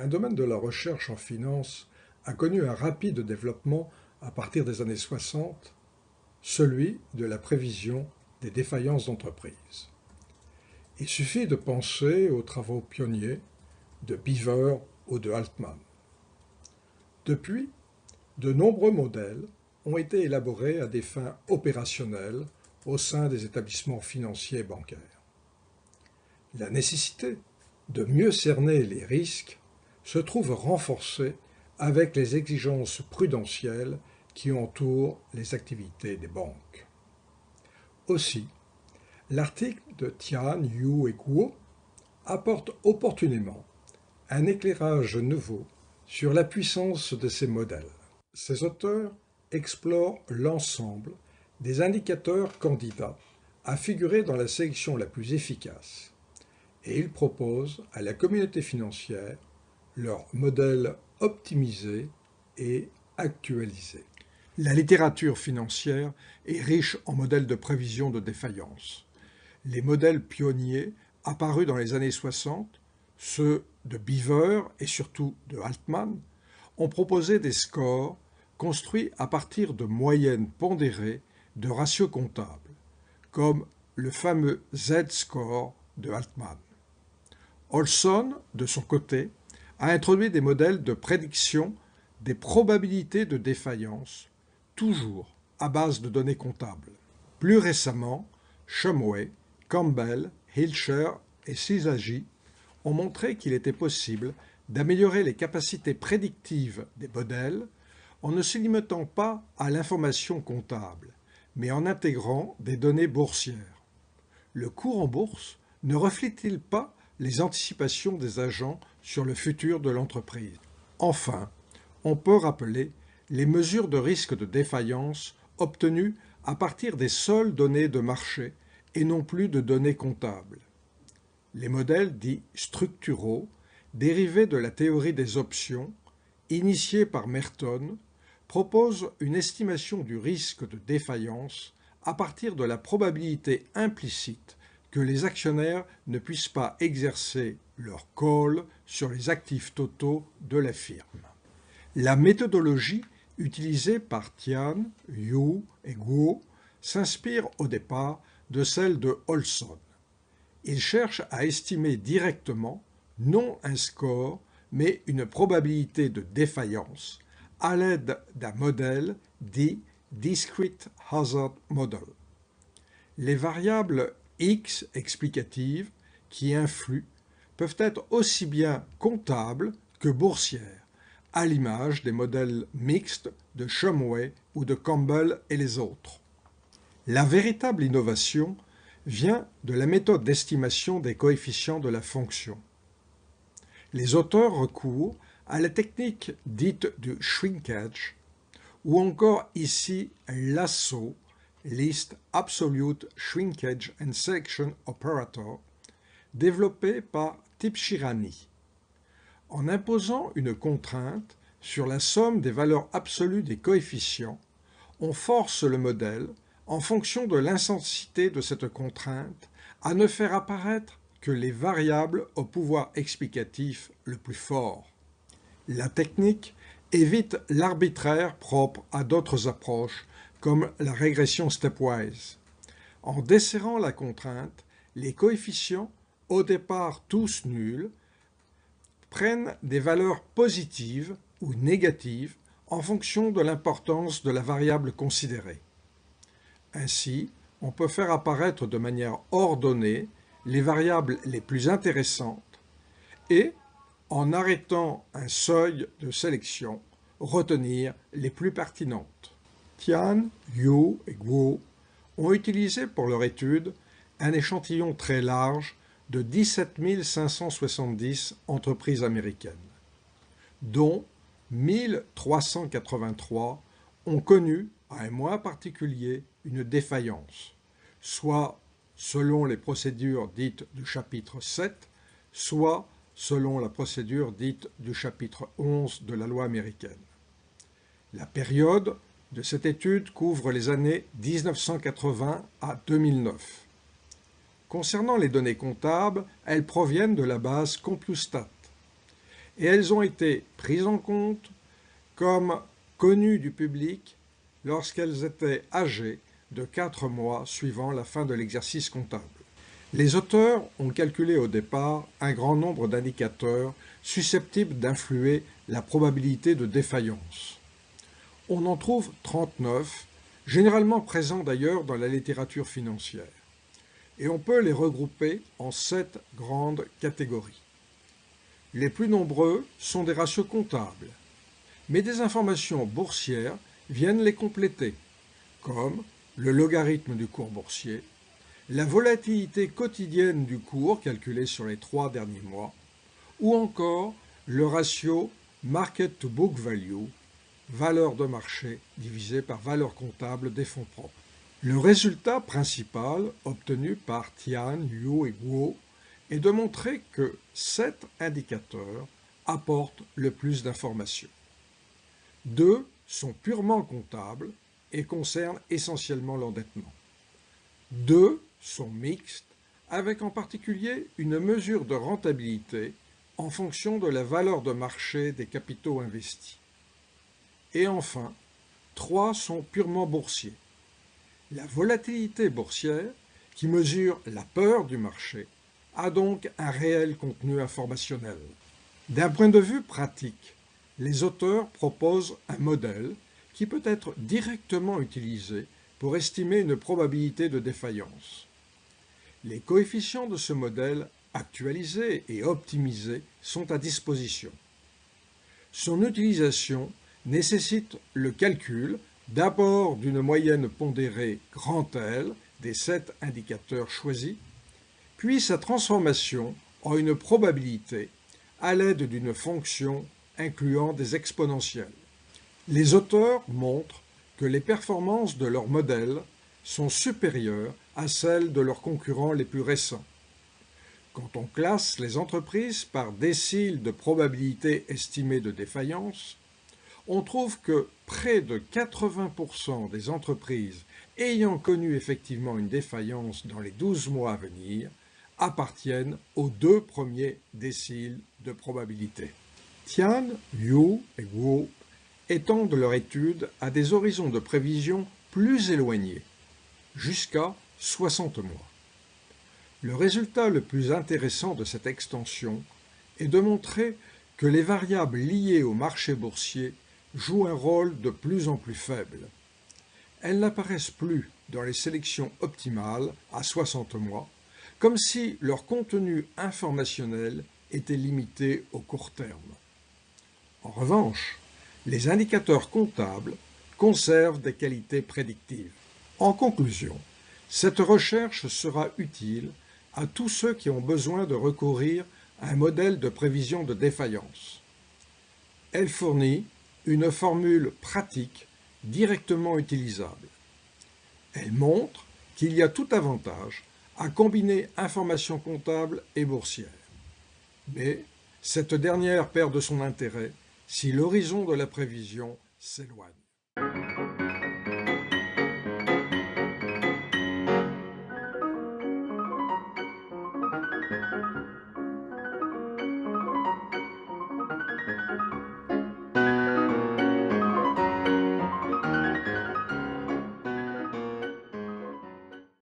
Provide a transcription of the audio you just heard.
Un domaine de la recherche en finance a connu un rapide développement à partir des années 60, celui de la prévision des défaillances d'entreprises. Il suffit de penser aux travaux pionniers de Beaver ou de Altman. Depuis, de nombreux modèles ont été élaborés à des fins opérationnelles au sein des établissements financiers et bancaires. La nécessité de mieux cerner les risques se trouve renforcée avec les exigences prudentielles qui entourent les activités des banques. Aussi, l'article de Tian, Yu et Guo apporte opportunément un éclairage nouveau sur la puissance de ces modèles. Ces auteurs explorent l'ensemble des indicateurs candidats à figurer dans la sélection la plus efficace et ils proposent à la communauté financière leur modèle optimisé et actualisé. La littérature financière est riche en modèles de prévision de défaillance. Les modèles pionniers apparus dans les années 60, ceux de Beaver et surtout de Altman, ont proposé des scores construits à partir de moyennes pondérées de ratios comptables, comme le fameux Z-score de Altman. Olson, de son côté, a introduit des modèles de prédiction des probabilités de défaillance, toujours à base de données comptables. Plus récemment, Shumway, Campbell, Hilscher et Sisagi ont montré qu'il était possible d'améliorer les capacités prédictives des modèles en ne se limitant pas à l'information comptable, mais en intégrant des données boursières. Le cours en bourse ne reflète-t-il pas les anticipations des agents sur le futur de l'entreprise? Enfin, on peut rappeler les mesures de risque de défaillance obtenues à partir des seules données de marché et non plus de données comptables. Les modèles dits structuraux, dérivés de la théorie des options, initiés par Merton, proposent une estimation du risque de défaillance à partir de la probabilité implicite que les actionnaires ne puissent pas exercer leur call sur les actifs totaux de la firme. La méthodologie utilisée par Tian, Yu et Guo s'inspire au départ de celle de Olson. Il cherche à estimer directement, non un score, mais une probabilité de défaillance à l'aide d'un modèle dit Discrete Hazard Model. Les variables X explicatives qui influent peuvent être aussi bien comptables que boursières, à l'image des modèles mixtes de Shumway ou de Campbell et les autres. La véritable innovation vient de la méthode d'estimation des coefficients de la fonction. Les auteurs recourent à la technique dite du shrinkage ou encore ici l'ASSO, Least Absolute Shrinkage and Selection Operator, développé par Tibshirani. En imposant une contrainte sur la somme des valeurs absolues des coefficients, on force le modèle, en fonction de l'intensité de cette contrainte, à ne faire apparaître que les variables au pouvoir explicatif le plus fort. La technique évite l'arbitraire propre à d'autres approches, comme la régression stepwise. En desserrant la contrainte, les coefficients, au départ tous nuls, prennent des valeurs positives ou négatives en fonction de l'importance de la variable considérée. Ainsi, on peut faire apparaître de manière ordonnée les variables les plus intéressantes et, en arrêtant un seuil de sélection, retenir les plus pertinentes. Tian, Yu et Guo ont utilisé pour leur étude un échantillon très large de 17 570 entreprises américaines, dont 1383 ont connu, à un mois particulier, une défaillance, soit selon les procédures dites du chapitre 7, soit selon la procédure dite du chapitre 11 de la loi américaine. La période de cette étude couvre les années 1980 à 2009. Concernant les données comptables, elles proviennent de la base CompuStat. et elles ont été prises en compte comme connues du public lorsqu'elles étaient âgées de 4 mois suivant la fin de l'exercice comptable. Les auteurs ont calculé au départ un grand nombre d'indicateurs susceptibles d'influer la probabilité de défaillance. On en trouve 39, généralement présents d'ailleurs dans la littérature financière, et on peut les regrouper en 7 grandes catégories. Les plus nombreux sont des ratios comptables, mais des informations boursières viennent les compléter, comme le logarithme du cours boursier, la volatilité quotidienne du cours calculée sur les 3 derniers mois, ou encore le ratio Market to Book Value, valeur de marché divisée par valeur comptable des fonds propres. Le résultat principal obtenu par Tian, Liu et Guo est de montrer que 7 indicateurs apportent le plus d'informations. 2 sont purement comptables et concernent essentiellement l'endettement. 2 sont mixtes, avec en particulier une mesure de rentabilité en fonction de la valeur de marché des capitaux investis. Et enfin, 3 sont purement boursiers. La volatilité boursière, qui mesure la peur du marché, a donc un réel contenu informationnel. D'un point de vue pratique, les auteurs proposent un modèle qui peut être directement utilisé pour estimer une probabilité de défaillance. Les coefficients de ce modèle, actualisés et optimisés, sont à disposition. Son utilisation nécessite le calcul d'abord d'une moyenne pondérée grand L des 7 indicateurs choisis, puis sa transformation en une probabilité à l'aide d'une fonction incluant des exponentielles. Les auteurs montrent que les performances de leur modèle sont supérieures à celles de leurs concurrents les plus récents. Quand on classe les entreprises par décile de probabilité estimée de défaillance, on trouve que près de 80% des entreprises ayant connu effectivement une défaillance dans les 12 mois à venir appartiennent aux 2 premiers déciles de probabilité. Tian, Liu et Guo étendent leur étude à des horizons de prévision plus éloignés, jusqu'à 60 mois. Le résultat le plus intéressant de cette extension est de montrer que les variables liées au marché boursier jouent un rôle de plus en plus faible. Elles n'apparaissent plus dans les sélections optimales à 60 mois, comme si leur contenu informationnel était limité au court terme. En revanche, les indicateurs comptables conservent des qualités prédictives. En conclusion, cette recherche sera utile à tous ceux qui ont besoin de recourir à un modèle de prévision de défaillance. Elle fournit une formule pratique directement utilisable. Elle montre qu'il y a tout avantage à combiner information comptable et boursière. Mais cette dernière perd de son intérêt si l'horizon de la prévision s'éloigne.